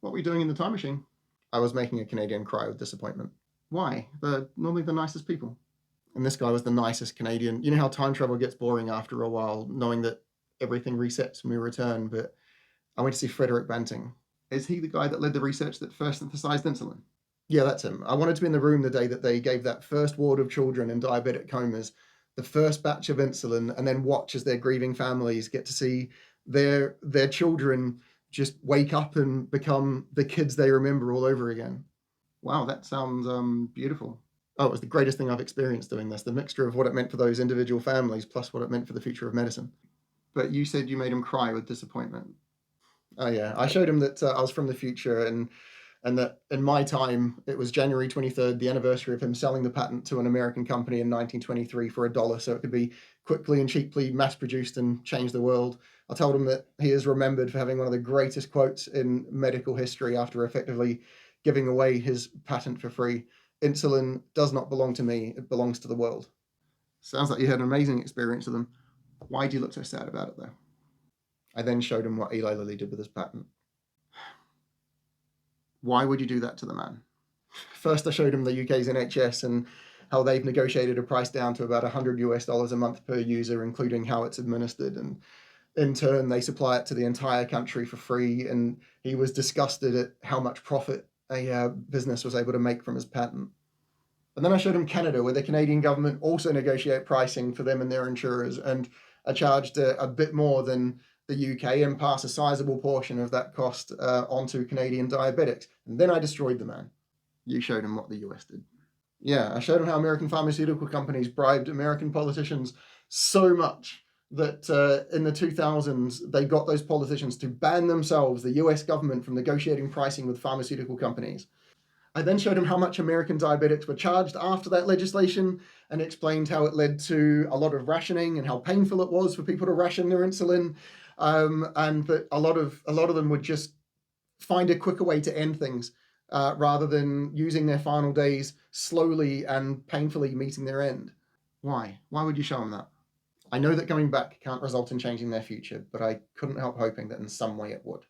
What were you doing in the time machine? I was making a Canadian cry with disappointment. Why? They're normally the nicest people. And this guy was the nicest Canadian. You know how time travel gets boring after a while, knowing that everything resets when we return. But I went to see Frederick Banting. Is he the guy that led the research that first synthesized insulin? Yeah, that's him. I wanted to be in the room the day that they gave that first ward of children in diabetic comas the first batch of insulin, and then watch as their grieving families get to see their children just wake up and become the kids they remember all over again. Wow, that sounds beautiful. Oh, it was the greatest thing I've experienced doing this. The mixture of what it meant for those individual families plus what it meant for the future of medicine. But you said you made him cry with disappointment. Oh yeah, I showed him that I was from the future, and that in my time it was January 23rd, the anniversary of him selling the patent to an American company in 1923 for $1, so it could be quickly and cheaply mass produced and change the world. I told him that he is remembered for having one of the greatest quotes in medical history after effectively giving away his patent for free. Insulin does not belong to me, it belongs to the world. Sounds like you had an amazing experience with them. Why do you look so sad about it, though? I then showed him what Eli Lilly did with his patent. Why would you do that to the man? First, I showed him the UK's NHS and how they've negotiated a price down to about $100 a month per user, including how it's administered. And in turn, they supply it to the entire country for free. And he was disgusted at how much profit a business was able to make from his patent. And then I showed him Canada, where the Canadian government also negotiate pricing for them and their insurers and are charged a bit more than the UK and pass a sizable portion of that cost onto Canadian diabetics. And then I destroyed the man. You showed him what the US did. Yeah, I showed him how American pharmaceutical companies bribed American politicians so much that in the 2000s, they got those politicians to ban themselves, the US government, from negotiating pricing with pharmaceutical companies. I then showed him how much American diabetics were charged after that legislation and explained how it led to a lot of rationing and how painful it was for people to ration their insulin, and that a lot of them would just find a quicker way to end things rather than using their final days slowly and painfully meeting their end. Why? Why would you show them that? I know that coming back can't result in changing their future, but I couldn't help hoping that in some way it would.